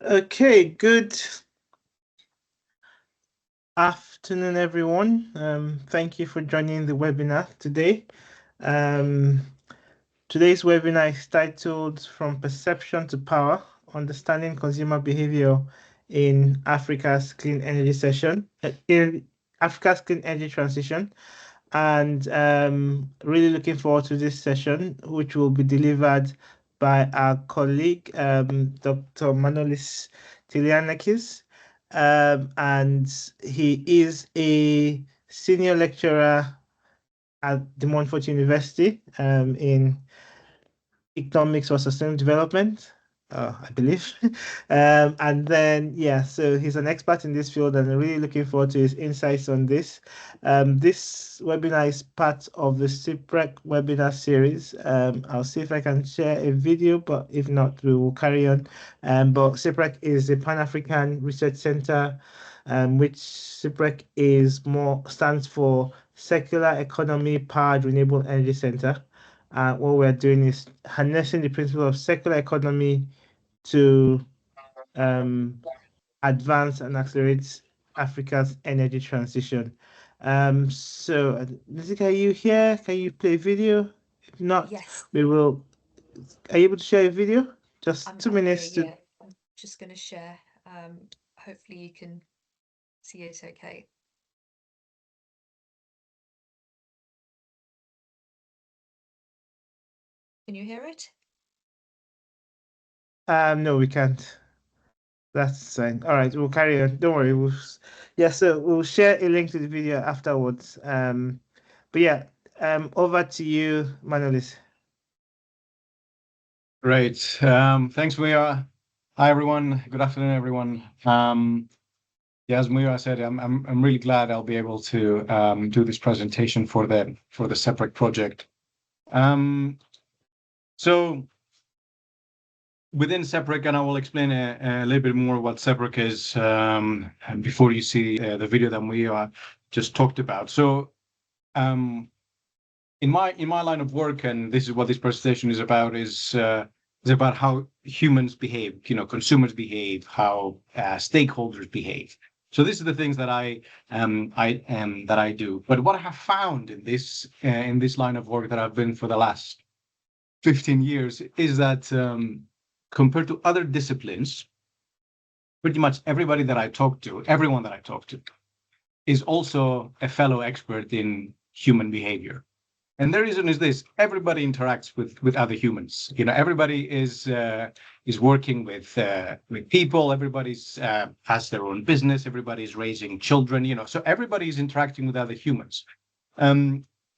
Okay, good afternoon, everyone. Thank you for joining the webinar today. Um, Today's webinar is titled From Perception to Power, Understanding Consumer Behavior in Africa's Clean Energy Africa's Clean Energy Transition. And really looking forward to this session, which will be delivered by our colleague, Dr. Manolis Tilianakis. And he is a senior lecturer at the Montfort University in economics for sustainable development, I believe. And then, yeah, so he's an expert in this field and I'm really looking forward to his insights on this. This webinar is part of the CIPREC webinar series. I'll see if I can share a video, but if not, we will carry on. But CIPREC is a Pan-African Research Center, which CIPREC stands for Circular Economy Powered Renewable Energy Center. What we're doing is harnessing the principle of circular economy to um, advance and accelerate Africa's energy transition. Lizzie, are you here? Can you play video? If not, Yes. we will. Are you able to share a video? Just 2 minutes to. Yeah. I'm just going to share. Hopefully you can see it okay. Can you hear it? No, we can't. That's fine. All right, we'll carry on. Don't worry. So we'll share a link to the video afterwards. But yeah, over to you, Manolis. Great. Thanks, Muya. Hi, everyone. Good afternoon, everyone. As Muya said, I'm really glad I'll be able to do this presentation for the CEPREC project. So within CEPREC, and I will explain a little bit more what CEPREC is before you see the video that we just talked about. So in my line of work, and this is what this presentation is about how humans behave, consumers behave, how stakeholders behave. So these are the things that I do. But what I have found in this line of work that I've been for the last 15 years is that compared to other disciplines, pretty much everyone that I talk to is also a fellow expert in human behavior. And the reason is this: everybody interacts with other humans. Everybody is working with people. Everybody's has their own business. Everybody's raising children. So everybody is interacting with other humans.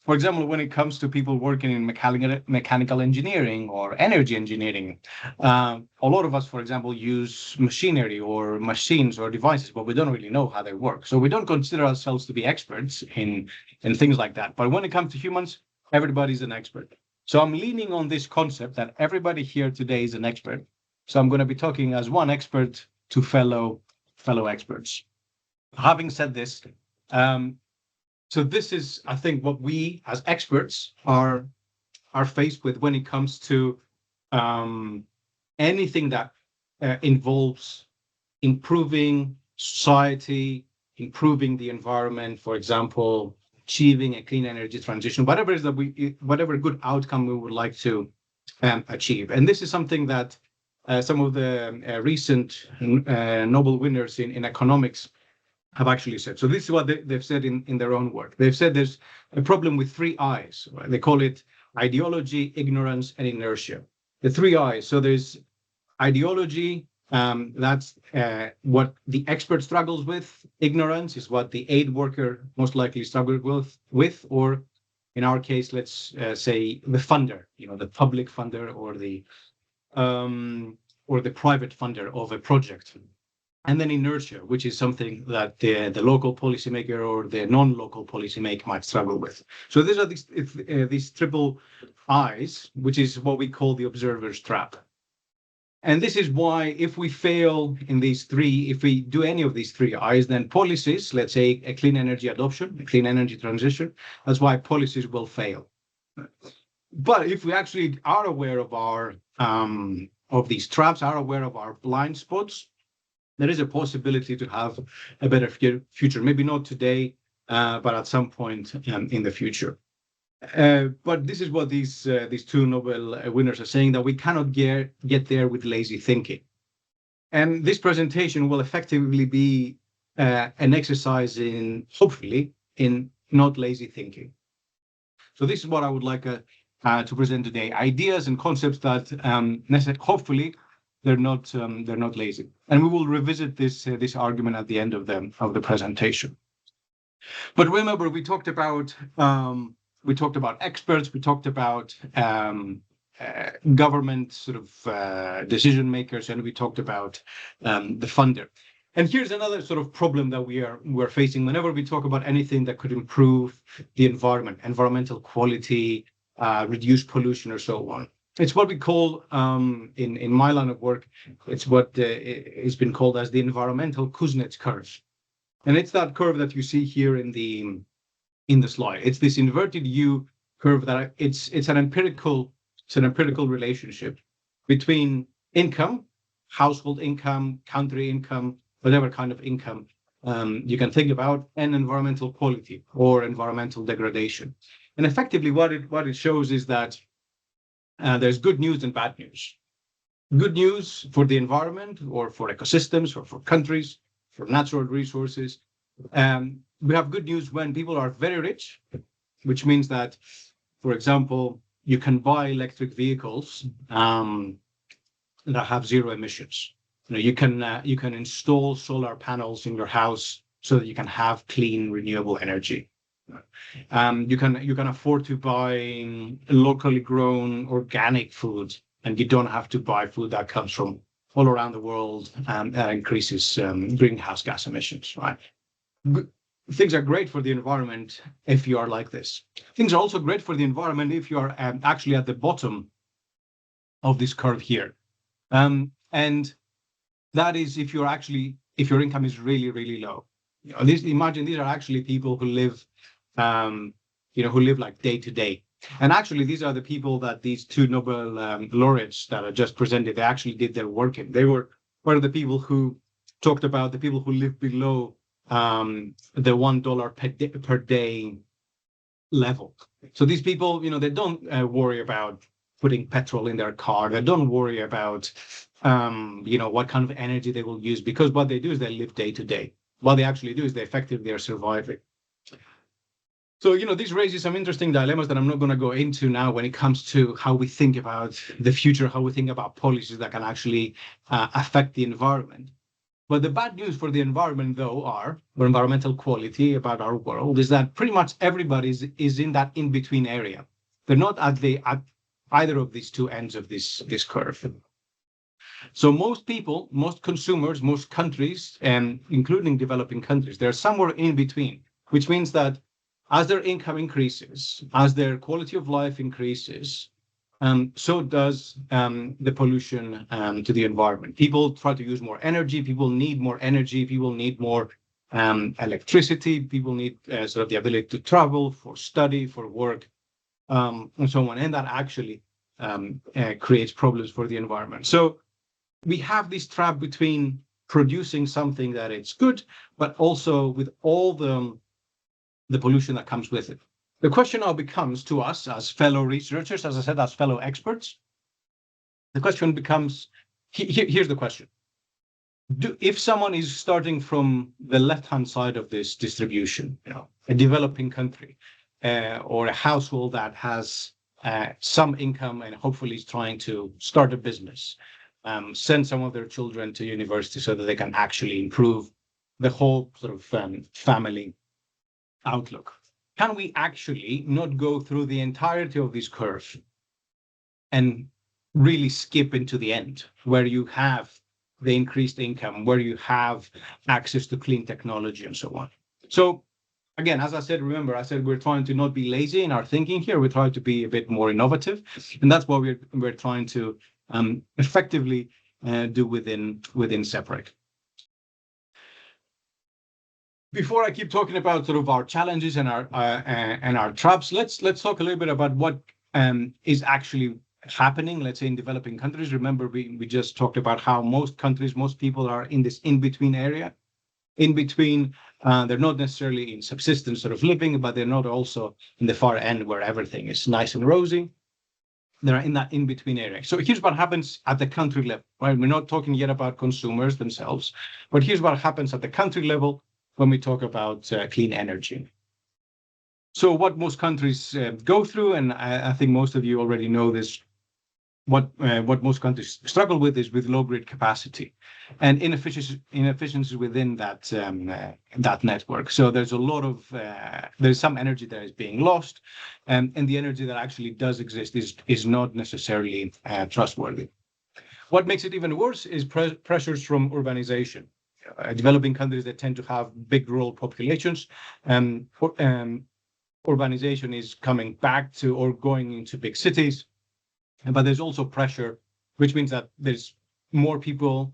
For example, when it comes to people working in mechanical engineering or energy engineering, a lot of us, for example, use machinery or machines or devices, but we don't really know how they work. So we don't consider ourselves to be experts in things like that. But when it comes to humans, everybody's an expert. So I'm leaning on this concept that everybody here today is an expert. So I'm going to be talking as one expert to fellow experts. Having said this, so this is, I think, what we as experts are faced with when it comes to anything that involves improving society, improving the environment, for example, achieving a clean energy transition, whatever good outcome we would like to achieve. And this is something that some of the recent Nobel winners in economics have actually said. So this is what they've said in their own work. They've said there's a problem with 3 I's. Right? They call it ideology, ignorance, and inertia. The 3 I's. So there's ideology. That's what the expert struggles with. Ignorance is what the aid worker most likely struggles with, or in our case, let's say the funder, the public funder or the private funder of a project. And then inertia, which is something that the local policymaker or the non-local policymaker might struggle with. So these are these triple I's, which is what we call the observer's trap. And this is why if we fail in these 3, if we do any of these 3 I's, then policies, let's say a clean energy adoption, a clean energy transition, that's why policies will fail. But if we actually are aware of our of these traps, are aware of our blind spots, there is a possibility to have a better future. Maybe not today, but at some point in the future. But this is what these two Nobel winners are saying, that we cannot get there with lazy thinking. And this presentation will effectively be an exercise in, hopefully, in not lazy thinking. So this is what I would like to present today: ideas and concepts that hopefully they're not lazy. And we will revisit this argument at the end of the presentation. But remember, we talked about experts, we talked about government sort of decision makers, and we talked about the funder. And here's another sort of problem that we're facing whenever we talk about anything that could improve the environment, environmental quality, reduce pollution, or so on. It's what we call, in my line of work, it's what it's been called as the environmental Kuznets curve. And it's that curve that you see here in the slide. It's this inverted U curve that it's an empirical relationship between income, household income, country income, whatever kind of income you can think about, and environmental quality or environmental degradation. And effectively, what it shows is that there's good news and bad news. Good news for the environment, or for ecosystems, or for countries, for natural resources. We have good news when people are very rich, which means that, for example, you can buy electric vehicles that have zero emissions. You can install solar panels in your house so that you can have clean, renewable energy. You can afford to buy locally grown organic food, and you don't have to buy food that comes from all around the world and increases greenhouse gas emissions. Right? Things are great for the environment if you are like this. Things are also great for the environment if you are actually at the bottom of this curve here, and that is if your income is really, really low. Imagine these are actually people who live, who live like day to day. And actually, these are the people that these two Nobel laureates that I just presented, they actually did their work in. They were one of the people who talked about the people who live below the $1 per day level. So these people, they don't worry about putting petrol in their car. They don't worry about what kind of energy they will use, because what they do is they live day to day. What they actually do is they effectively are surviving. So, this raises some interesting dilemmas that I'm not going to go into now when it comes to how we think about the future, how we think about policies that can actually affect the environment. But the bad news for the environment, though, or environmental quality about our world, is that pretty much everybody is in that in-between area. They're not at either of these two ends of this curve. So most people, most consumers, most countries, and including developing countries, they're somewhere in between, which means that as their income increases, as their quality of life increases, so does the pollution to the environment. People try to use more energy. People need more energy. People need more electricity. People need sort of the ability to travel, for study, for work, and so on. And that actually creates problems for the environment. So we have this trap between producing something that it's good, but also with all the pollution that comes with it. The question now becomes, to us as fellow researchers, as I said, as fellow experts, the question becomes, here's the question. If someone is starting from the left-hand side of this distribution, a developing country, or a household that has some income and hopefully is trying to start a business, send some of their children to university so that they can actually improve the whole sort of family outlook. Can we actually not go through the entirety of this curve and really skip into the end, where you have the increased income, where you have access to clean technology and so on? So again, as I said, remember, I said we're trying to not be lazy in our thinking here. We try to be a bit more innovative, and that's what we're trying to effectively do within Separate. Before I keep talking about sort of our challenges and our traps, let's talk a little bit about what is actually happening, let's say in developing countries. Remember, we just talked about how most countries, most people are in this in-between area. In between, they're not necessarily in subsistence sort of living, but they're not also in the far end where everything is nice and rosy. They're in that in-between area. So here's what happens at the country level, right? We're not talking yet about consumers themselves, but here's what happens at the country level when we talk about clean energy. So what most countries go through, and I think most of you already know this, what most countries struggle with is with low grid capacity and inefficiencies within that network. So there's a lot of there's some energy that is being lost, and the energy that actually does exist is not necessarily trustworthy. What makes it even worse is pressures from urbanization. Developing countries that tend to have big rural populations, urbanization is coming back to or going into big cities. But there's also pressure, which means that there's more people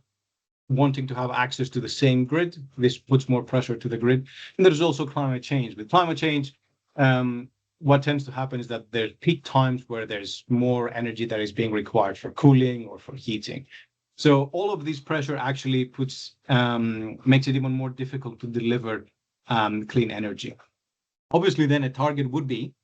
wanting to have access to the same grid. This puts more pressure to the grid. And there's also climate change. With climate change, what tends to happen is that there's peak times where there's more energy that is being required for cooling or for heating. So all of this pressure actually makes it even more difficult to deliver clean energy. Obviously, then a target would be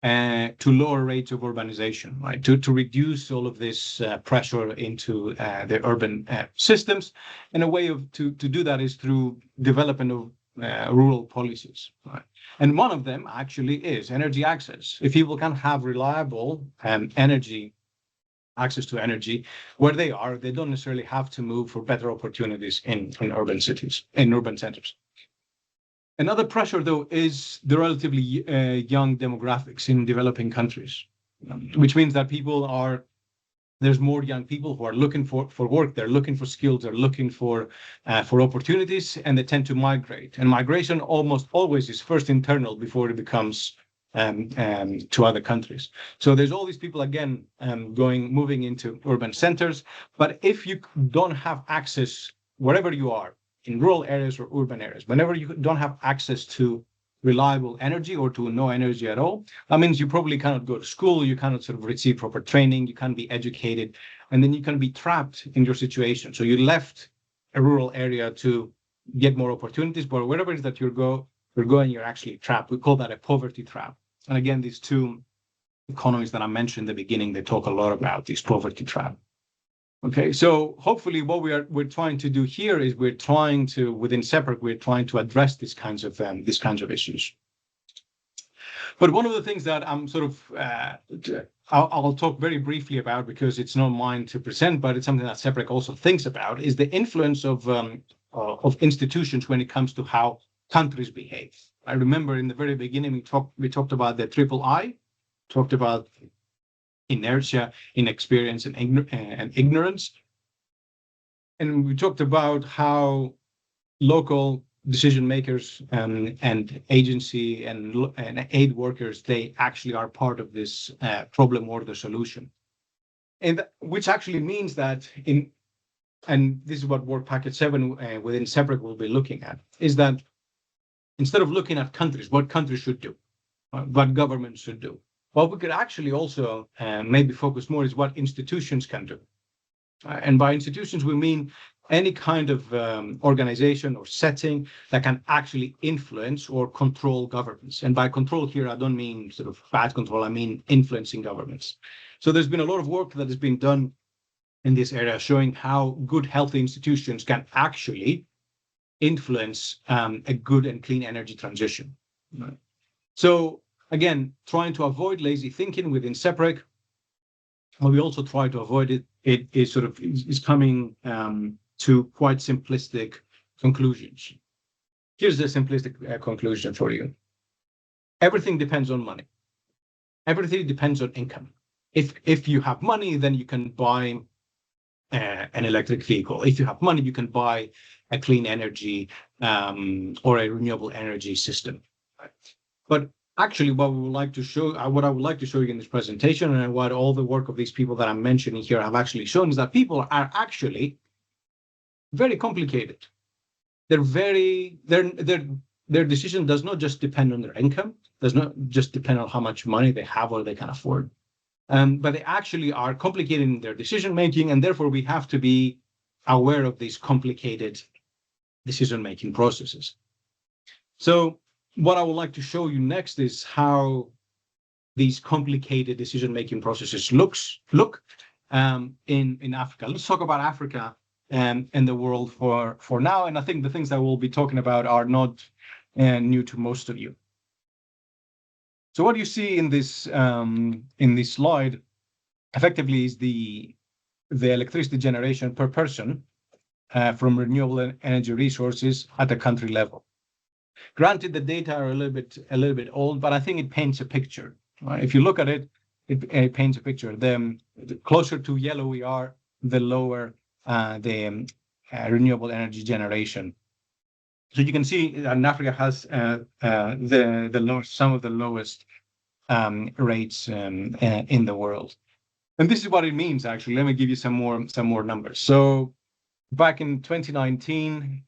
to lower rates of urbanization, right? To reduce all of this pressure into the urban systems. And a way to do that is through development of rural policies, right? And one of them actually is energy access. If people can have reliable access to energy where they are, they don't necessarily have to move for better opportunities in urban cities, in urban centers. Another pressure, though, is the relatively young demographics in developing countries, which means that there's more young people who are looking for work, they're looking for skills, they're looking for opportunities, and they tend to migrate. And migration almost always is first internal before it becomes to other countries. So there's all these people, again, moving into urban centers. But if you don't have access wherever you are, in rural areas or urban areas, whenever you don't have access to reliable energy or to no energy at all, that means you probably cannot go to school, you cannot sort of receive proper training, you can't be educated, and then you can be trapped in your situation. So you left a rural area to get more opportunities, but wherever it is that you're going, you're actually trapped. We call that a poverty trap. And again, these two economies that I mentioned in the beginning, they talk a lot about this poverty trap. Okay, so hopefully what we're trying to do here is within SEPRC, we're trying to address these kinds of issues. But one of the things that I'm sort of I'll talk very briefly about, because it's not mine to present, but it's something that SEPRC also thinks about, is the influence of institutions when it comes to how countries behave. I remember in the very beginning we talked about the triple I, talked about inertia, inexperience, and ignorance. And we talked about how local decision makers and agency and aid workers, they actually are part of this problem or the solution. And which actually means that and this is what work package 7 within SEPRC will be looking at, is that instead of looking at countries, what countries should do, what governments should do, what we could actually also maybe focus more is what institutions can do. And by institutions, we mean any kind of organization or setting that can actually influence or control governments. And by control here, I don't mean sort of bad control, I mean influencing governments. So there's been a lot of work that has been done in this area showing how good, healthy institutions can actually influence a good and clean energy transition. So again, trying to avoid lazy thinking within SEPRC, but we also try to avoid it. It is coming to quite simplistic conclusions. Here's the simplistic conclusion for you. Everything depends on money. Everything depends on income. If you have money, then you can buy an electric vehicle. If you have money, you can buy a clean energy or a renewable energy system. But actually, what I would like to show you in this presentation, and what all the work of these people that I'm mentioning here have actually shown, is that people are actually very complicated. Their decision does not just depend on their income, does not just depend on how much money they have or they can afford. but they actually are complicating their decision making, and therefore we have to be aware of these complicated decision making processes. So what I would like to show you next is how these complicated decision making processes look in Africa. Let's talk about Africa and the world for now. And I think the things that we'll be talking about are not new to most of you. So what you see in this slide effectively is the electricity generation per person from renewable energy resources at the country level. Granted, the data are a little bit old, but I think it paints a picture. Right? If you look at it, it paints a picture. The closer to yellow we are, the lower the renewable energy generation. So you can see that Africa has some of the lowest rates in the world. And this is what it means, actually. Let me give you some more numbers. So back in 2019,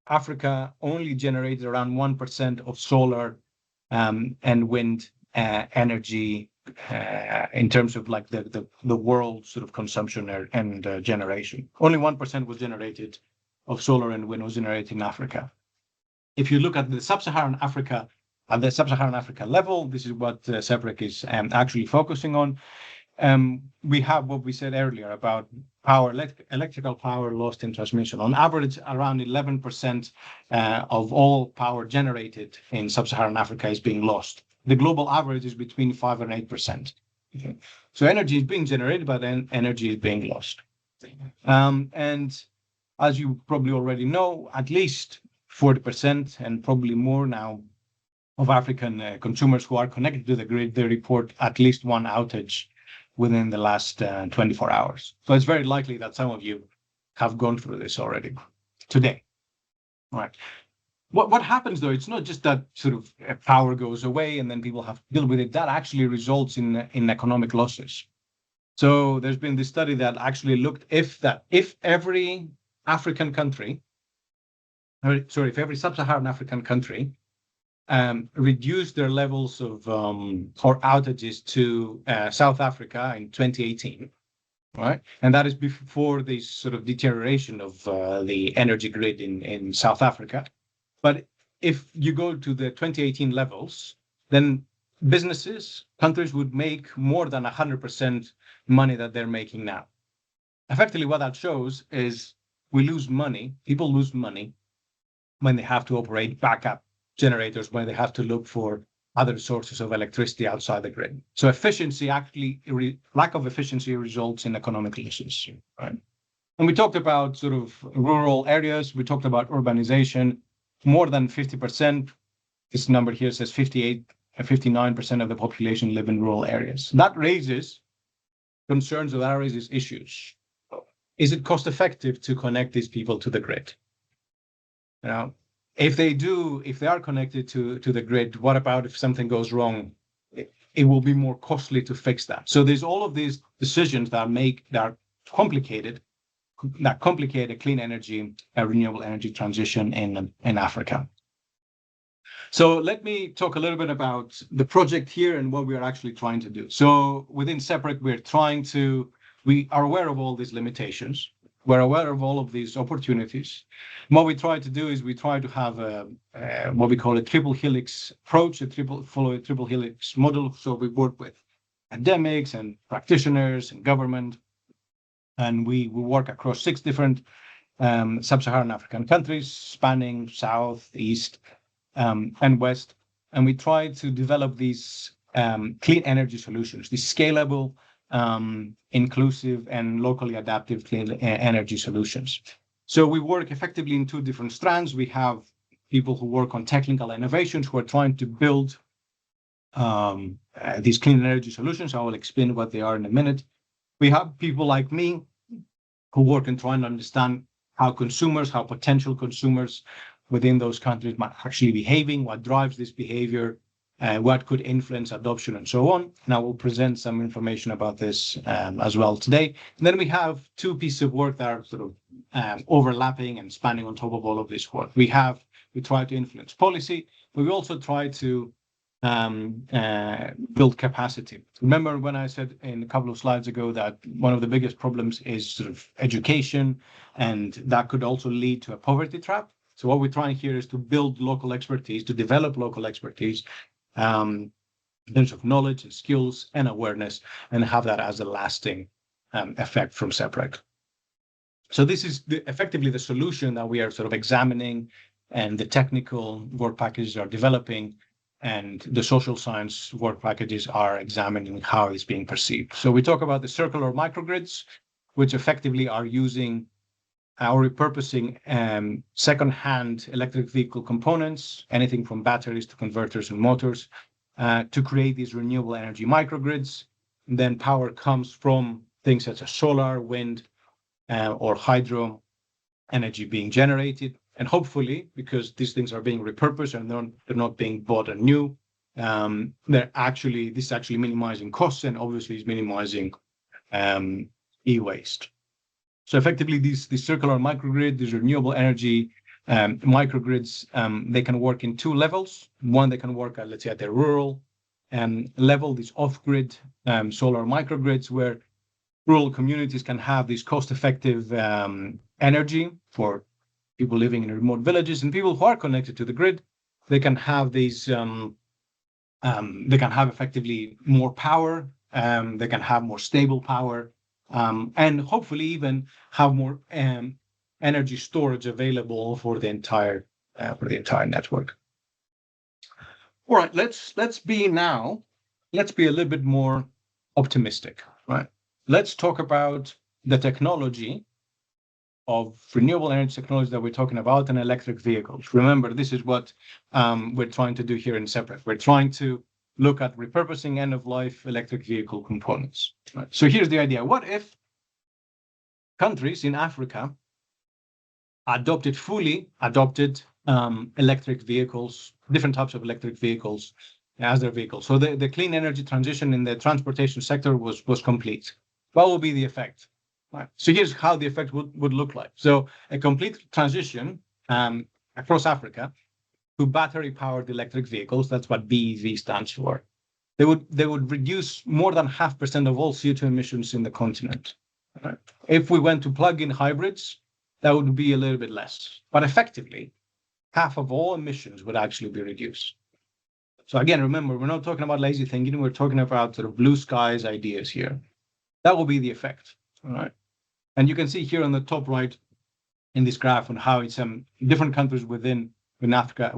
Africa only generated around 1% of solar and wind energy in terms of like the world sort of consumption and generation. Only 1% was generated of solar and wind was generated in Africa. If you look at the sub-Saharan Africa, at the sub-Saharan Africa level, this is what SEPREC is actually focusing on. We have what we said earlier about power, electrical power lost in transmission. On average, around 11% of all power generated in sub-Saharan Africa is being lost. The global average is between 5 and 8%. Okay. So energy is being generated, but then energy is being lost. And as you probably already know, at least 40% and probably more now of African consumers who are connected to the grid, they report at least one outage within the last 24 hours. So it's very likely that some of you have gone through this already today. All right. What happens, though, it's not just that sort of power goes away and then people have to deal with it. That actually results in economic losses. So there's been this study that actually looked if every African country, if every sub-Saharan African country reduced their levels of or outages to South Africa in 2018, right? And that is before this sort of deterioration of the energy grid in South Africa. But if you go to the 2018 levels, then countries would make more than 100% money that they're making now. Effectively, what that shows is we lose money, people lose money when they have to operate backup generators, when they have to look for other sources of electricity outside the grid. So efficiency actually, lack of efficiency results in economic losses, right? And we talked about sort of rural areas, we talked about urbanization. More than 50%, this number here says 58 and 59% of the population live in rural areas. That raises concerns, or that raises issues. Is it cost effective to connect these people to the grid? You know, if they are connected to the grid, what about if something goes wrong? It will be more costly to fix that. So there's all of these decisions that are complicated, that complicate a clean energy, a renewable energy transition in Africa. So let me talk a little bit about the project here and what we are actually trying to do. So within SEPREC, we are aware of all these limitations. We're aware of all of these opportunities. And what we try to do is we try to have what we call a triple helix approach, follow a triple helix model. So we work with academics and practitioners and government. And we work across 6 different sub-Saharan African countries, spanning South, East, and West. And we try to develop these clean energy solutions, these scalable, inclusive, and locally adaptive clean energy solutions. So we work effectively in 2 different strands. We have people who work on technical innovations who are trying to build these clean energy solutions. I will explain what they are in a minute. We have people like me who work in trying to understand how potential consumers within those countries might actually be behaving, what drives this behavior, what could influence adoption, and so on. And I will present some information about this as well today. And then we have 2 pieces of work that are sort of overlapping and spanning on top of all of this work. We try to influence policy, but we also try to build capacity. Remember when I said in a couple of slides ago that one of the biggest problems is sort of education, and that could also lead to a poverty trap. So what we're trying here is to build local expertise, to develop local expertise in terms of knowledge and skills and awareness, and have that as a lasting effect from SEPREC. So this is effectively the solution that we are sort of examining, and the technical work packages are developing, and the social science work packages are examining how it's being perceived. So we talk about the circular microgrids, which effectively are using or repurposing second-hand electric vehicle components, anything from batteries to converters and motors, to create these renewable energy microgrids. And then power comes from things such as solar, wind, or hydro energy being generated. And hopefully, because these things are being repurposed and they're not being bought anew, this is actually minimizing costs, and obviously is minimizing e-waste. So effectively, these circular microgrid, these renewable energy microgrids, they can work in two levels. One, they can work, let's say, at the rural level, these off-grid solar microgrids, where rural communities can have this cost-effective energy for people living in remote villages, and people who are connected to the grid. They can have these. They can have effectively more power. They can have more stable power, and hopefully even have more energy storage available for the entire network. All right, let's be a little bit more optimistic, right? Let's talk about the technology of renewable energy technology that we're talking about, and electric vehicles. Remember, this is what we're trying to do here in SEPREC. We're trying to look at repurposing end-of-life electric vehicle components. Right? So here's the idea. What if countries in Africa fully adopted electric vehicles, different types of electric vehicles as their vehicles? So the clean energy transition in the transportation sector was complete. What will be the effect? Right. So here's how the effect would look like. So a complete transition across Africa to battery-powered electric vehicles. That's what BEV stands for. They would reduce more than 0.5% of all CO2 emissions in the continent. Right. If we went to plug-in hybrids, that would be a little bit less. But effectively, half of all emissions would actually be reduced. So again, remember, we're not talking about lazy thinking. We're talking about sort of blue skies ideas here. That will be the effect. All right. And you can see here on the top right in this graph on how it's different countries within Africa,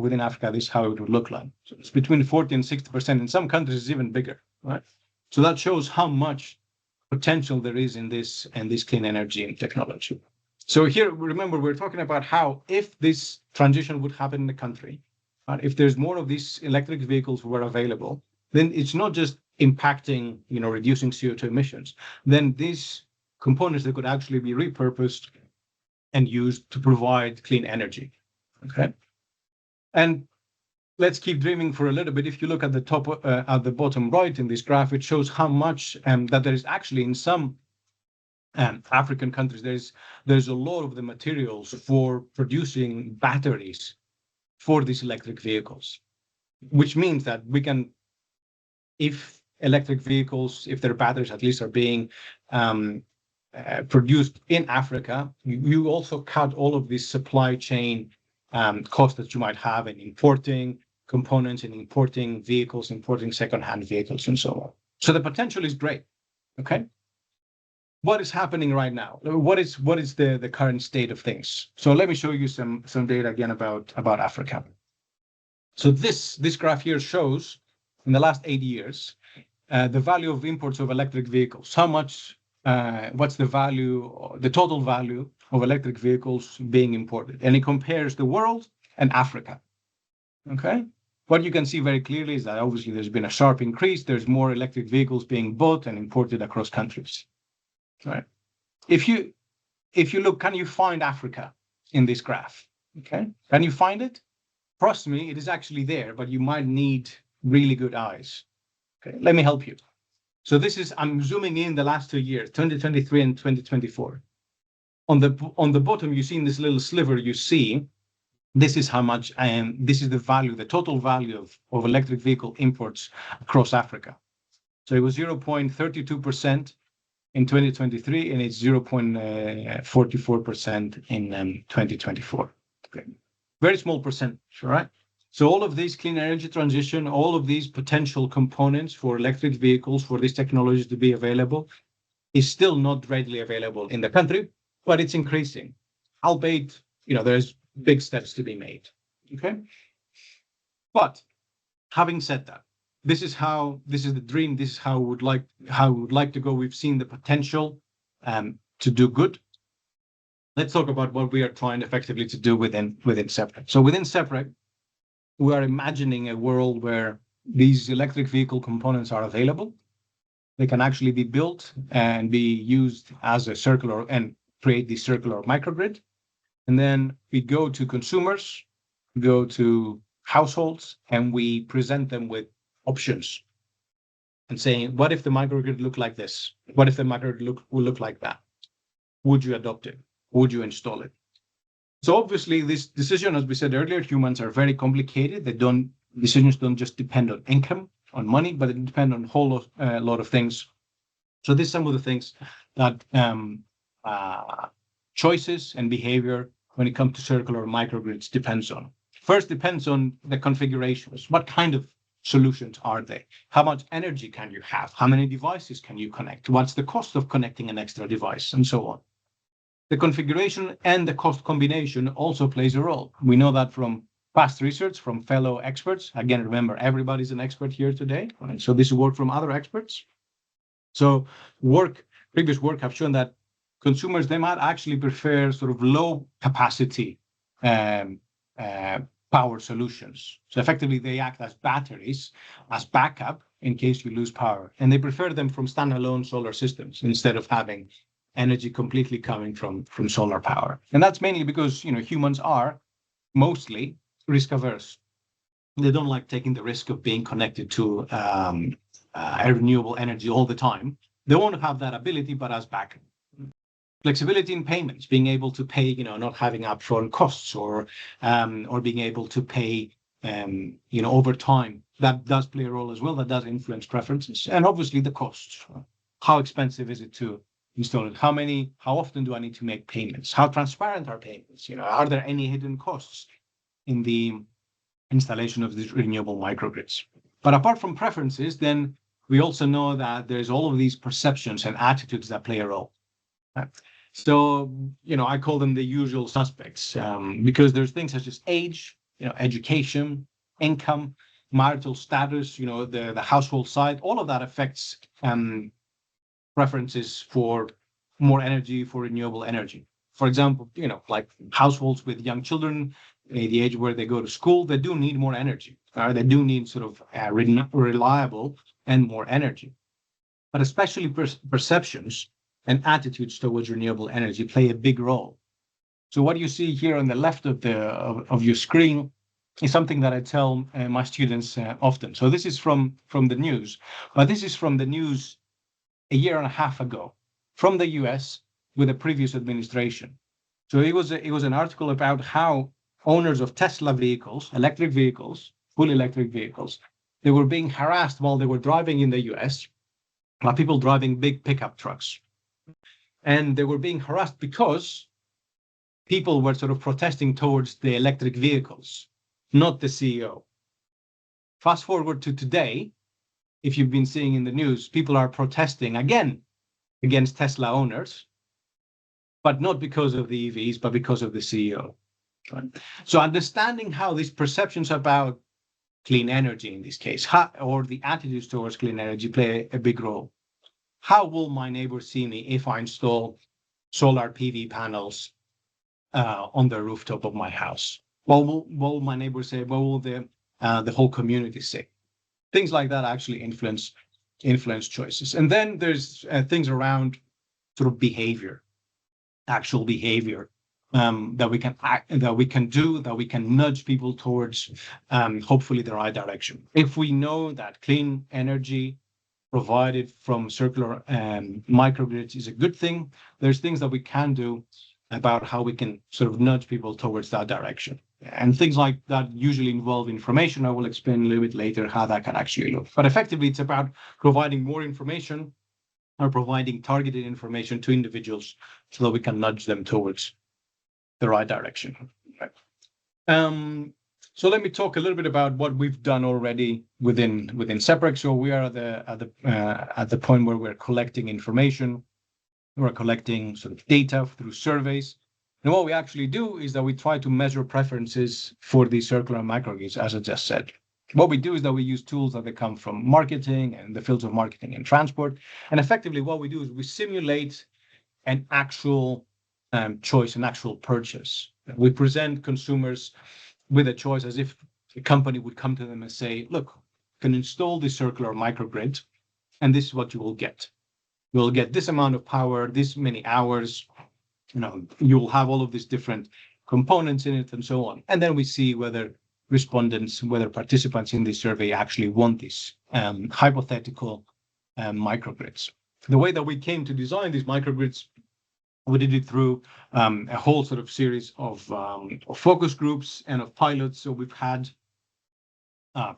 this is how it would look like. So it's between 40 and 60%. In some countries, it's even bigger, right? So that shows how much potential there is in this clean energy and technology. So here, remember, we're talking about how if this transition would happen in the country, right, if there's more of these electric vehicles were available, then it's not just impacting, reducing CO2 emissions. Then these components that could actually be repurposed and used to provide clean energy. Okay, and let's keep dreaming for a little bit. If you look at the bottom right in this graph, it shows how much that there is actually in some African countries. There's a lot of the materials for producing batteries for these electric vehicles, which means that we can, if electric vehicles, if their batteries at least are being produced in Africa, you also cut all of these supply chain costs that you might have in importing components and importing vehicles, importing second-hand vehicles, and so on. So the potential is great. Okay. What is happening right now? What is the current state of things? So let me show you some data again about Africa. So this graph here shows in the last 8 years the value of imports of electric vehicles. How much? What's the value, the total value of electric vehicles being imported? And it compares the world and Africa. Okay. What you can see very clearly is that obviously there's been a sharp increase. There's more electric vehicles being bought and imported across countries. Right. If you look, can you find Africa in this graph? Okay. Can you find it? Trust me, it is actually there, but you might need really good eyes. Okay. Let me help you. So I'm zooming in the last 2 years, 2023 and 2024. On the bottom, you see in this little sliver, you see this is how much, this is the value, the total value of electric vehicle imports across Africa. So it was 0.32% in 2023, and it's 0.44% in 2024. Okay. Very small percentage, all right? So all of these clean energy transition, all of these potential components for electric vehicles, for these technologies to be available, is still not readily available in the country, but it's increasing. Albeit, there's big steps to be made. Okay. But having said that, this is the dream. This is how we would like to go. We've seen the potential to do good. Let's talk about what we are trying effectively to do within SEPREC. So within SEPREC, we are imagining a world where these electric vehicle components are available. They can actually be built and be used as a circular and create the circular microgrid. And then we go to consumers, go to households, and we present them with options and saying, what if the microgrid looked like this? What if the microgrid will look like that? Would you adopt it? Would you install it? So obviously, this decision, as we said earlier, humans are very complicated. Decisions don't just depend on income, on money, but it depends on a whole lot of things. So these are some of the things that choices and behavior when it comes to circular microgrids depends on. First, depends on the configurations. What kind of solutions are they? How much energy can you have? How many devices can you connect? What's the cost of connecting an extra device, and so on? The configuration and the cost combination also plays a role. We know that from past research, from fellow experts. Again, remember, everybody's an expert here today, right? So this is work from other experts. So previous work have shown that consumers, they might actually prefer sort of low capacity power solutions. So effectively, they act as batteries, as backup in case you lose power. And they prefer them from standalone solar systems instead of having energy completely coming from solar power. And that's mainly because, humans are mostly risk averse. They don't like taking the risk of being connected to renewable energy all the time. They want to have that ability, but as backup. Flexibility in payments, being able to pay, not having upfront costs or being able to pay, over time. That does play a role as well. That does influence preferences. And obviously the costs. How expensive is it to install it? How often do I need to make payments? How transparent are payments? Are there any hidden costs in the installation of these renewable microgrids? But apart from preferences, then we also know that there's all of these perceptions and attitudes that play a role. Right? So, I call them the usual suspects because there's things such as age, education, income, marital status, the household side. All of that affects preferences for more energy, for renewable energy. For example, like households with young children, the age where they go to school, they do need more energy. They do need sort of reliable and more energy. But especially perceptions and attitudes towards renewable energy play a big role. So what you see here on the left of your screen is something that I tell my students often. So this is from the news, but this is from the news a year and a half ago from the US with the previous administration. So it was an article about how owners of Tesla vehicles, electric vehicles, fully electric vehicles, they were being harassed while they were driving in the US by people driving big pickup trucks. And they were being harassed because people were sort of protesting towards the electric vehicles, not the CEO. Fast forward to today, if you've been seeing in the news, people are protesting again against Tesla owners, but not because of the EVs, but because of the CEO. Right? So understanding how these perceptions about clean energy in this case, or the attitudes towards clean energy play a big role. How will my neighbor see me if I install solar PV panels on the rooftop of my house? What will my neighbor say? What will the whole community say? Things like that actually influence choices. And then there's things around sort of behavior, actual behavior that we can do, that we can nudge people towards hopefully the right direction. If we know that clean energy provided from circular microgrids is a good thing, there's things that we can do about how we can sort of nudge people towards that direction. And things like that usually involve information. I will explain a little bit later how that can actually look. But effectively, it's about providing more information or providing targeted information to individuals so that we can nudge them towards the right direction. So let me talk a little bit about what we've done already within Separec. So we are at the point where we're collecting information. We're collecting sort of data through surveys. And what we actually do is that we try to measure preferences for these circular microgrids, as I just said. What we do is that we use tools that come from marketing and the fields of marketing and transport. And effectively, what we do is we simulate an actual choice, an actual purchase. We present consumers with a choice as if a company would come to them and say, look, you can install this circular microgrid, and this is what you will get. You'll get this amount of power, this many hours, you'll have all of these different components in it and so on. And then we see whether participants in this survey actually want these hypothetical microgrids. The way that we came to design these microgrids, we did it through a whole sort of series of focus groups and of pilots. So we've had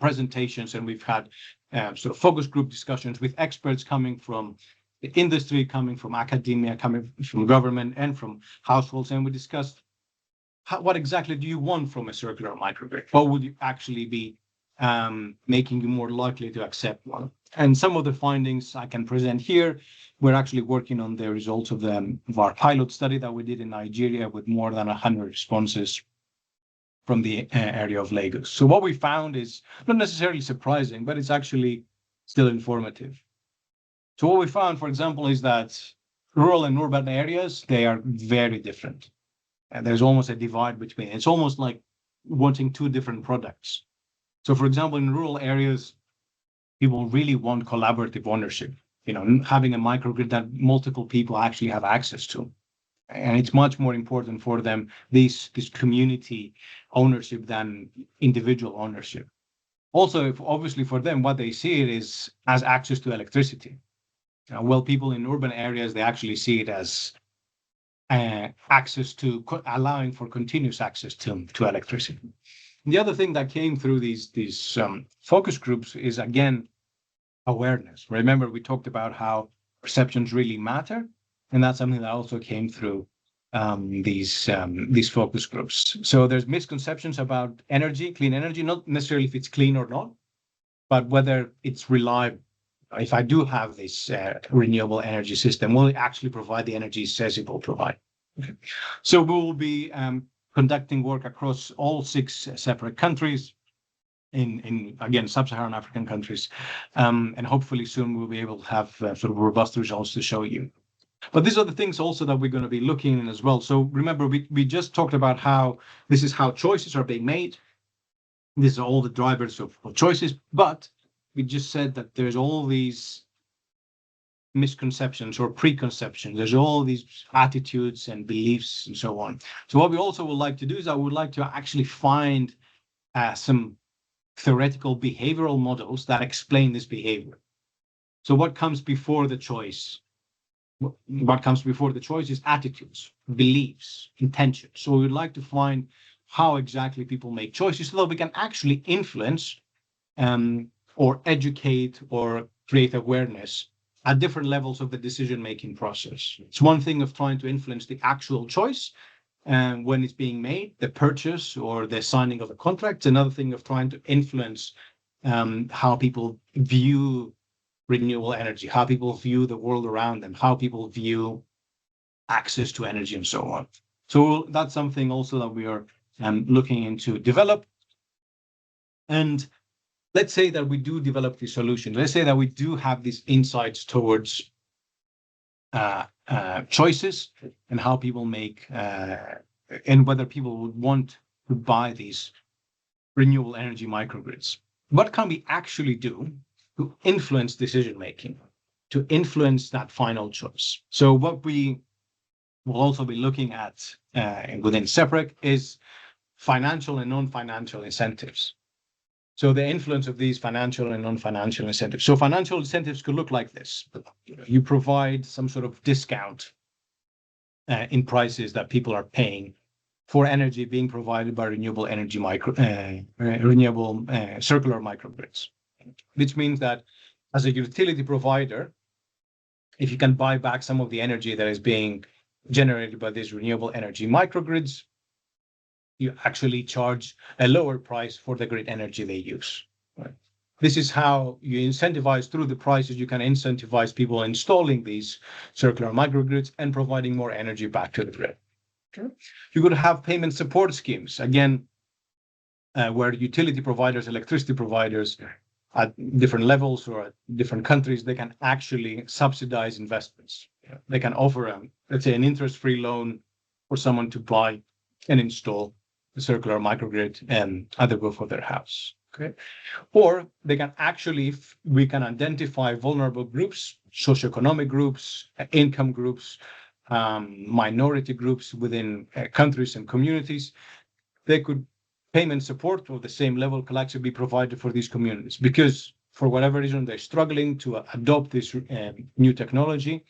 presentations and we've had sort of focus group discussions with experts coming from the industry, coming from academia, coming from government and from households. And we discussed what exactly do you want from a circular microgrid? What would you actually be making you more likely to accept one? And some of the findings I can present here. We're actually working on the results of our pilot study that we did in Nigeria with more than 100 responses from the area of Lagos. So what we found is not necessarily surprising, but it's actually still informative. So what we found, for example, is that rural and urban areas, they are very different. And there's almost a divide between. It's almost like wanting two different products. So, for example, in rural areas, people really want collaborative ownership, having a microgrid that multiple people actually have access to. And it's much more important for them, this community ownership than individual ownership. Also, obviously for them, what they see it is as access to electricity. Well, people in urban areas, they actually see it as access to allowing for continuous access to electricity. The other thing that came through these focus groups is, again, awareness. Remember, we talked about how perceptions really matter, and that's something that also came through these focus groups. So there's misconceptions about energy, clean energy, not necessarily if it's clean or not, but whether it's reliable. If I do have this renewable energy system, will it actually provide the energy it says it will provide? Okay. So we will be conducting work across all 6 separate countries in again, sub-Saharan African countries. And hopefully soon we'll be able to have sort of robust results to show you. But these are the things also that we're going to be looking in as well. So remember, we just talked about how this is how choices are being made. These are all the drivers of choices, but we just said that there's all these misconceptions or preconceptions. There's all these attitudes and beliefs and so on. So what we also would like to do is I would like to actually find some theoretical behavioral models that explain this behavior. So what comes before the choice? What comes before the choice is attitudes, beliefs, intentions. So we would like to find how exactly people make choices so that we can actually influence or educate or create awareness at different levels of the decision-making process. It's one thing of trying to influence the actual choice when it's being made, the purchase or the signing of a contract. It's another thing of trying to influence how people view renewable energy, how people view the world around them, how people view access to energy and so on. So that's something also that we are looking into develop. And let's say that we do develop the solution. Let's say that we do have these insights towards choices and how people make and whether people would want to buy these renewable energy microgrids. What can we actually do to influence decision making, to influence that final choice? So what we will also be looking at within Separec is financial and non-financial incentives. So the influence of these financial and non-financial incentives. So financial incentives could look like this. You provide some sort of discount in prices that people are paying for energy being provided by renewable energy circular microgrids, which means that as a utility provider, if you can buy back some of the energy that is being generated by these renewable energy microgrids, you actually charge a lower price for the grid energy they use. Right? This is how you incentivize through the prices. You can incentivize people installing these circular microgrids and providing more energy back to the grid. You could have payment support schemes, again, where utility providers, electricity providers at different levels or at different countries, they can actually subsidize investments. They can offer, let's say, an interest-free loan for someone to buy and install the circular microgrid and either go for their house. Okay, or they can actually, we can identify vulnerable groups, socioeconomic groups, income groups, minority groups within countries and communities. They could payment support of the same level could actually be provided for these communities because for whatever reason they're struggling to adopt this new technology.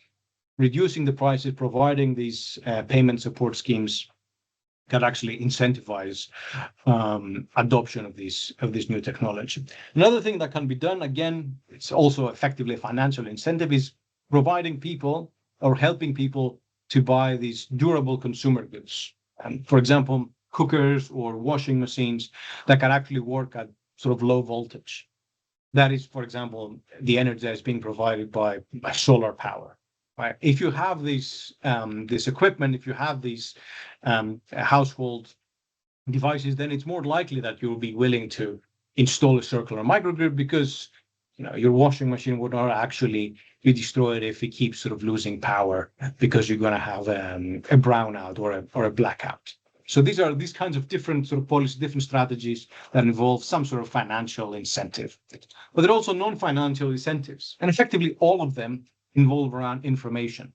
Reducing the prices, providing these payment support schemes can actually incentivize adoption of this new technology. Another thing that can be done, again, it's also effectively a financial incentive, is providing people or helping people to buy these durable consumer goods. For example, cookers or washing machines that can actually work at sort of low voltage. That is, for example, the energy that is being provided by solar power. Right? If you have this equipment, if you have these household devices, then it's more likely that you'll be willing to install a circular microgrid because your washing machine would not actually be destroyed if it keeps sort of losing power because you're going to have a brownout or a blackout. So these are these kinds of different sort of policies, different strategies that involve some sort of financial incentive. But there are also non-financial incentives, and effectively all of them involve around information,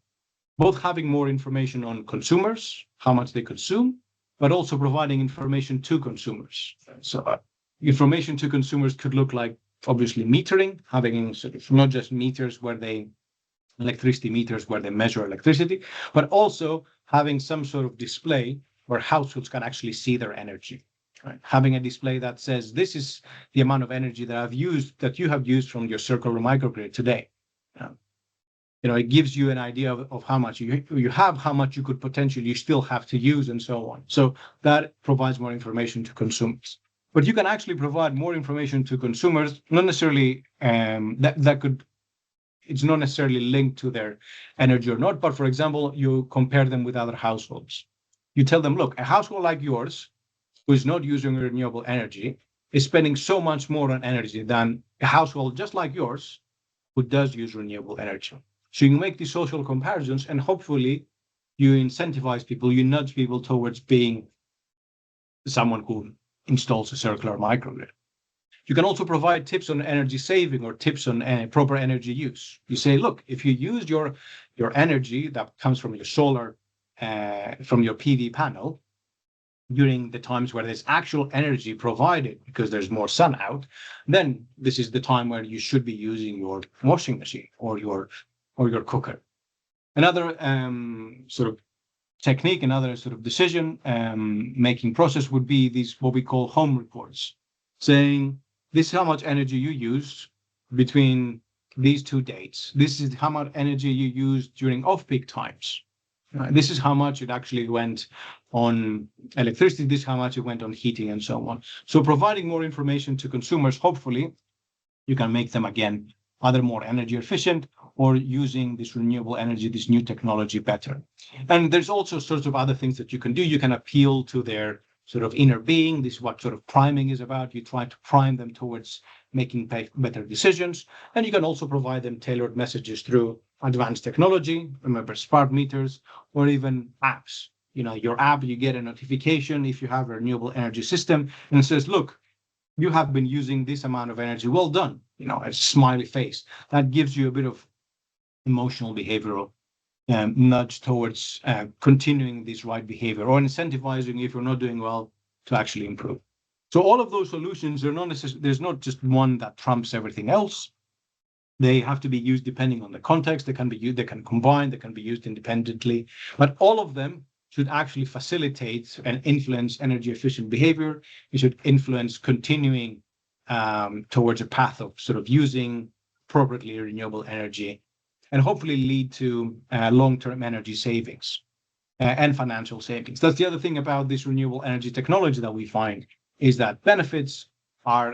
both having more information on consumers, how much they consume, but also providing information to consumers. So information to consumers could look like, obviously, metering, having sort of not just meters electricity meters where they measure electricity, but also having some sort of display where households can actually see their energy. Right? Having a display that says, this is the amount of energy that you have used from your circular microgrid today. It gives you an idea of how much you have, how much you could potentially still have to use, and so on. So that provides more information to consumers. But you can actually provide more information to consumers, not necessarily it's not necessarily linked to their energy or not, but for example, you compare them with other households. You tell them, look, a household like yours, who is not using renewable energy, is spending so much more on energy than a household just like yours, who does use renewable energy. So you make these social comparisons, and hopefully you incentivize people, you nudge people towards being someone who installs a circular microgrid. You can also provide tips on energy saving or tips on proper energy use. You say, look, if you use your energy that comes from your solar, from your PV panel, during the times where there's actual energy provided because there's more sun out, then this is the time where you should be using your washing machine or your cooker. Another sort of technique, another sort of decision making process would be these what we call home reports, saying this is how much energy you used between these two dates. This is how much energy you used during off-peak times. This is how much it actually went on electricity. This is how much it went on heating, and so on. So providing more information to consumers, hopefully you can make them, again, either more energy efficient or using this renewable energy, this new technology better. And there's also sorts of other things that you can do. You can appeal to their sort of inner being. This is what sort of priming is about. You try to prime them towards making better decisions. And you can also provide them tailored messages through advanced technology, remember smart meters, or even apps. Your app, you get a notification if you have a renewable energy system and it says, look, you have been using this amount of energy. Well done. A smiley face. That gives you a bit of emotional behavioral nudge towards continuing this right behavior or incentivizing if you're not doing well to actually improve. So all of those solutions are not necessarily, there's not just one that trumps everything else. They have to be used depending on the context. They can be used, they can combine, they can be used independently, but all of them should actually facilitate and influence energy efficient behavior. It should influence continuing towards a path of sort of using appropriately renewable energy, and hopefully lead to long-term energy savings and financial savings. That's the other thing about this renewable energy technology that we find, is that benefits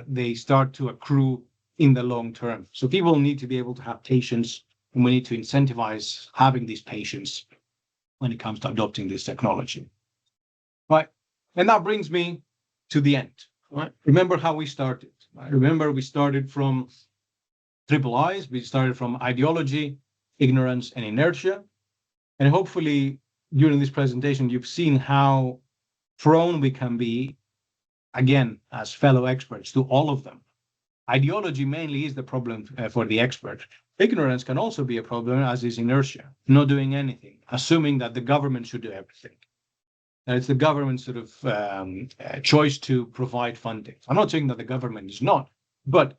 they start to accrue in the long term. So people need to be able to have patience, and we need to incentivize having these patience when it comes to adopting this technology. Right. And that brings me to the end. Right. Remember how we started. Right? Remember, we started from triple I's. We started from ideology, ignorance, and inertia. And hopefully, during this presentation, you've seen how prone we can be, again, as fellow experts, to all of them. Ideology mainly is the problem for the expert. Ignorance can also be a problem, as is inertia, not doing anything, assuming that the government should do everything. And it's the government's sort of choice to provide funding. I'm not saying that the government is not, but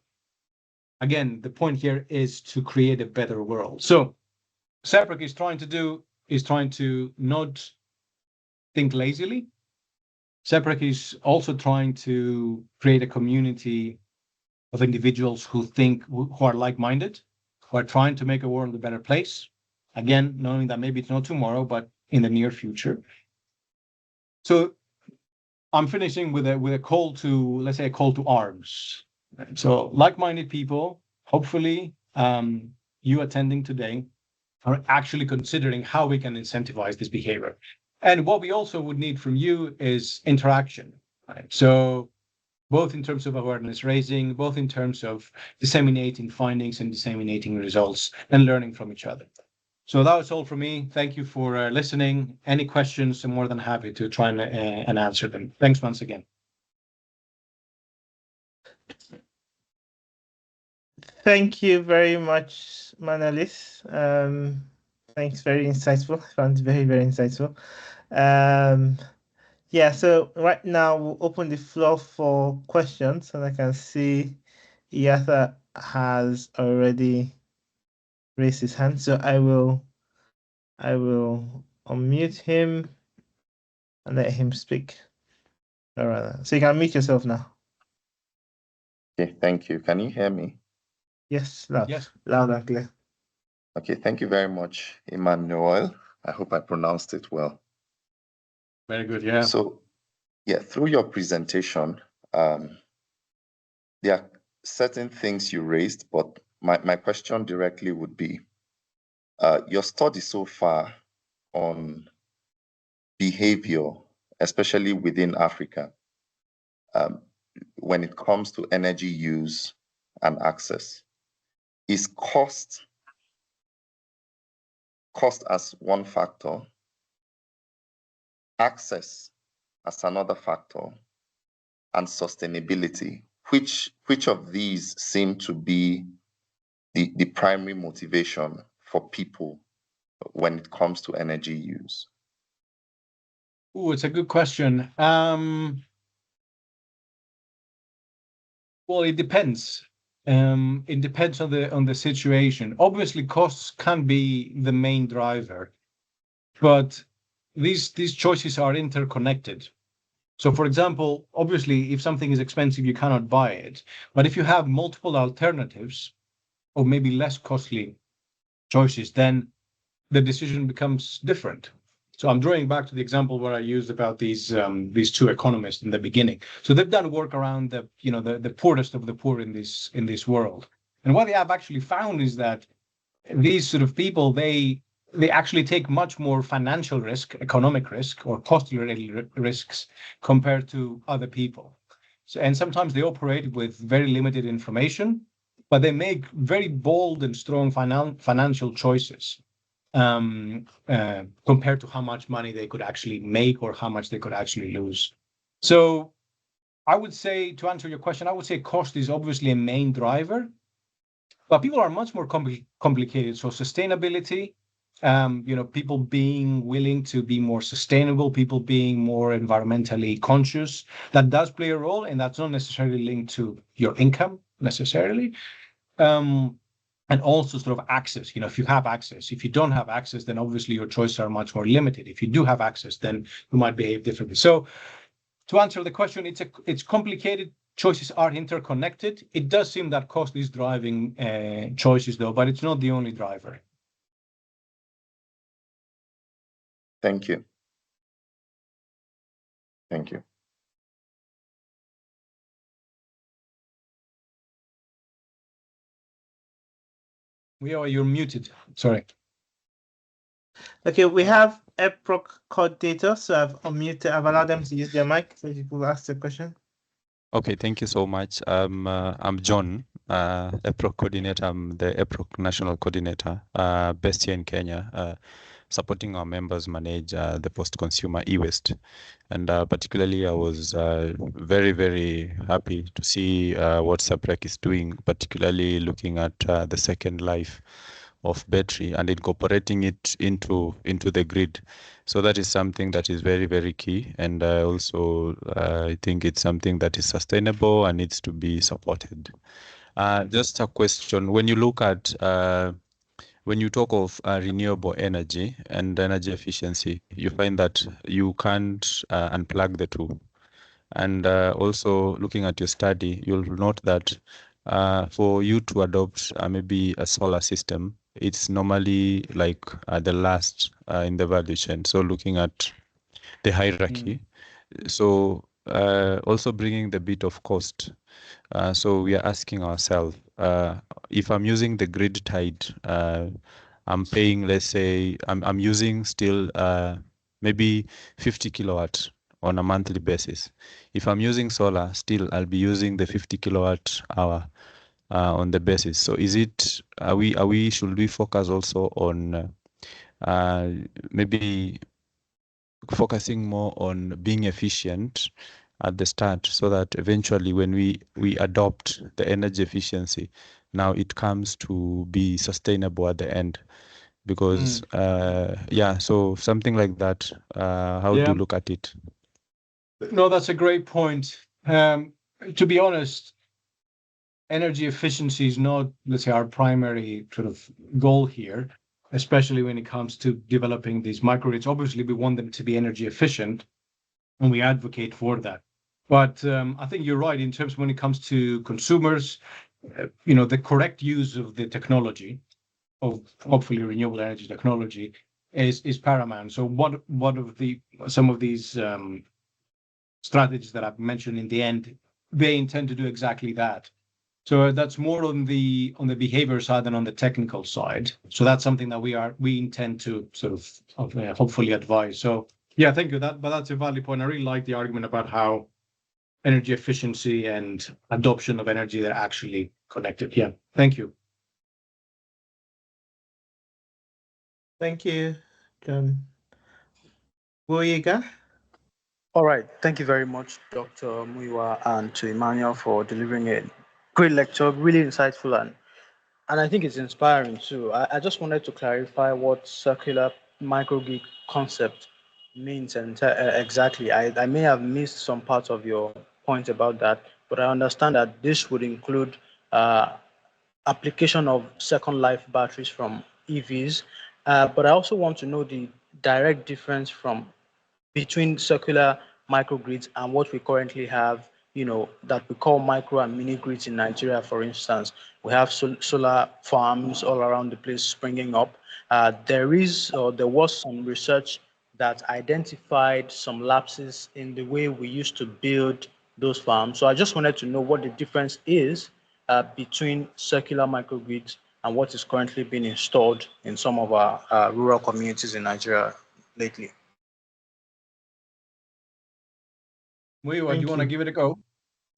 again, the point here is to create a better world. So SEPREC is trying to not think lazily. SEPREC is also trying to create a community of individuals who are like-minded, who are trying to make a world a better place. Again, knowing that maybe it's not tomorrow, but in the near future. So I'm finishing with a call to, let's say, a call to arms. So like-minded people, hopefully you attending today are actually considering how we can incentivize this behavior. And what we also would need from you is interaction. Right? So both in terms of awareness raising, both in terms of disseminating findings and disseminating results and learning from each other. So that was all from me. Thank you for listening. Any questions, I'm more than happy to try and answer them. Thanks once again. Thank you very much, Manolis. Thanks, very insightful. I found it very, very insightful. Yeah, so right now we'll open the floor for questions, and I can see Iyatha has already raised his hand, so I will unmute him and let him speak. All right, so you can mute yourself now. Okay, thank you. Can you hear me? Yes, loud, Yes. Loud and clear. Okay, thank you very much, Emmanuel. I hope I pronounced it well. Very good, yeah. So, yeah, through your presentation, there are certain things you raised, but my question directly would be, your study so far on behavior, especially within Africa, when it comes to energy use and access, is cost as one factor, access as another factor, and sustainability? Which of these seem to be the primary motivation for people when it comes to energy use? Oh, it's a good question. Well, it depends. It depends on the situation. Obviously, costs can be the main driver, but these choices are interconnected. So, for example, obviously, if something is expensive, you cannot buy it. But if you have multiple alternatives, or maybe less costly choices, then the decision becomes different. So I'm drawing back to the example where I used about these two economists in the beginning. So they've done work around the poorest of the poor in this world. And what they have actually found is that these sort of people, they actually take much more financial risk, economic risk, or cost-related risks compared to other people. So, and sometimes they operate with very limited information, but they make very bold and strong financial choices compared to how much money they could actually make or how much they could actually lose. So I would say, to answer your question, I would say cost is obviously a main driver, but people are much more complicated. So sustainability, people being willing to be more sustainable, people being more environmentally conscious, that does play a role, and that's not necessarily linked to your income necessarily. And also sort of access, if you have access. If you don't have access, then obviously your choices are much more limited. If you do have access, then you might behave differently. So to answer the question, it's complicated. Choices are interconnected. It does seem that cost is driving choices, though, but it's not the only driver. Thank you. Thank you. You're muted. Sorry. Okay, we have EPROC coordinator, so I've unmuted. I've allowed them to use their mic so you will ask the question. Okay, thank you so much. I'm John, EPROC coordinator. I'm the EPROC national coordinator, based here in Kenya, supporting our members manage the post-consumer e-waste. And particularly, I was very, very happy to see what SAPREC is doing, particularly looking at the second life of battery and incorporating it into the grid. So that is something that is very, very key. And also, I think it's something that is sustainable and needs to be supported. Just a question, when you look at, when you talk of renewable energy and energy efficiency, you find that you can't unplug the two. And also looking at your study, you'll note that for you to adopt maybe a solar system, it's normally like the last in the value chain. So looking at the hierarchy. So also bringing the bit of cost. So we are asking ourselves, if I'm using the grid tied, I'm paying, let's say, I'm using still maybe 50 kilowatts on a monthly basis. If I'm using solar, still I'll be using the 50 kilowatt hour on the basis. So is it, should we focus also on maybe focusing more on being efficient at the start, so that eventually when we adopt the energy efficiency, now it comes to be sustainable at the end? Because so something like that, how do you look at it? No, that's a great point. To be honest, energy efficiency is not, let's say, our primary sort of goal here, especially when it comes to developing these microgrids. Obviously, we want them to be energy efficient, and we advocate for that. But I think you're right in terms when it comes to consumers, the correct use of the technology, of hopefully renewable energy technology, is paramount. So some of these strategies that I've mentioned in the end, they intend to do exactly that. So that's more on the behavior side than on the technical side. So that's something that we intend to sort of hopefully advise. So yeah, thank you. But that's a valid point. I really like the argument about how energy efficiency and adoption of energy, they're actually connected. Yeah, thank you. Thank you, John. Boyega? All right. Thank you very much, Dr. Muiwa, and to Emmanuel for delivering a great lecture, really insightful, and I think it's inspiring too. I just wanted to clarify what circular microgrid concept means and exactly. I may have missed some parts of your point about that, but I understand that this would include application of second life batteries from EVs. But I also want to know the direct difference between circular microgrids and what we currently have, that we call micro and mini grids in Nigeria, for instance. We have solar farms all around the place springing up. There was some research that identified some lapses in the way we used to build those farms. So I just wanted to know what the difference is between circular microgrids and what is currently being installed in some of our rural communities in Nigeria lately. Muiwa, do you want to give it a go?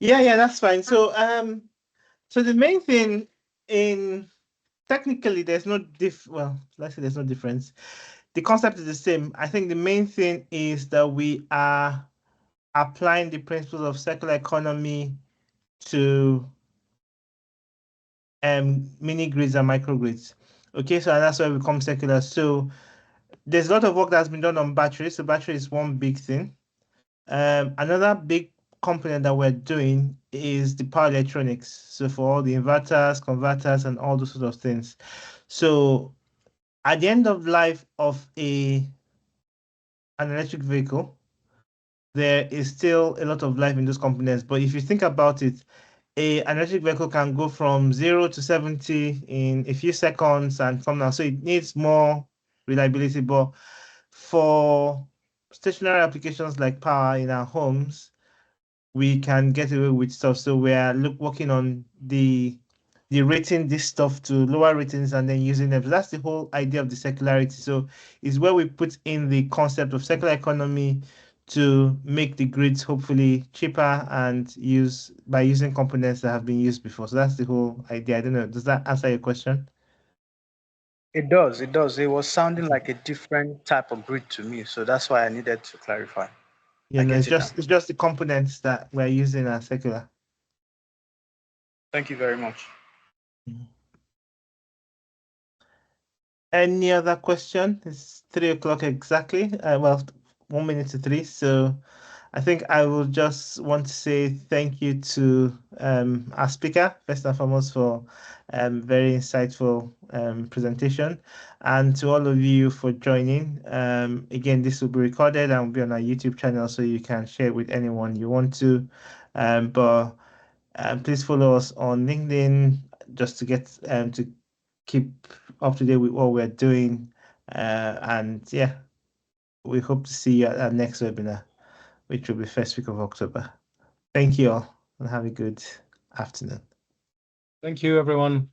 Yeah, that's fine. So so the main thing technically there's no let's say there's no difference. The concept is the same. I think the main thing is that we are applying the principles of circular economy to mini grids and microgrids. Okay, so that's why we become circular. So there's a lot of work that's been done on batteries. So battery is one big thing. Another big component that we're doing is the power electronics. So for all the inverters, converters, and all those sort of things. So at the end of life of an electric vehicle, there is still a lot of life in those components. But if you think about it, an electric vehicle can go from 0 to 70 in a few seconds and come down. So it needs more reliability. But for stationary applications like power in our homes, we can get away with stuff. So we are working on the rating this stuff to lower ratings and then using them. So that's the whole idea of the circularity. So it's where we put in the concept of circular economy to make the grids hopefully cheaper and use by using components that have been used before. So that's the whole idea. I don't know. Does that answer your question? It does. It does. It was sounding like a different type of grid to me, so that's why I needed to clarify. Yeah, I no, get it's it now. just the components that we're using are circular. Thank you very much. Any other question? It's 3 o'clock exactly. Well, 1 minute to 3. So I think I will just want to say thank you to our speaker, first and foremost, for very insightful presentation, and to all of you for joining. Again, this will be recorded and will be on our YouTube channel, so you can share it with anyone you want to. But please follow us on LinkedIn just to get to keep up to date with what we're doing. And yeah, we hope to see you at our next webinar, which will be first week of October. Thank you all and have a good afternoon. Thank you, everyone.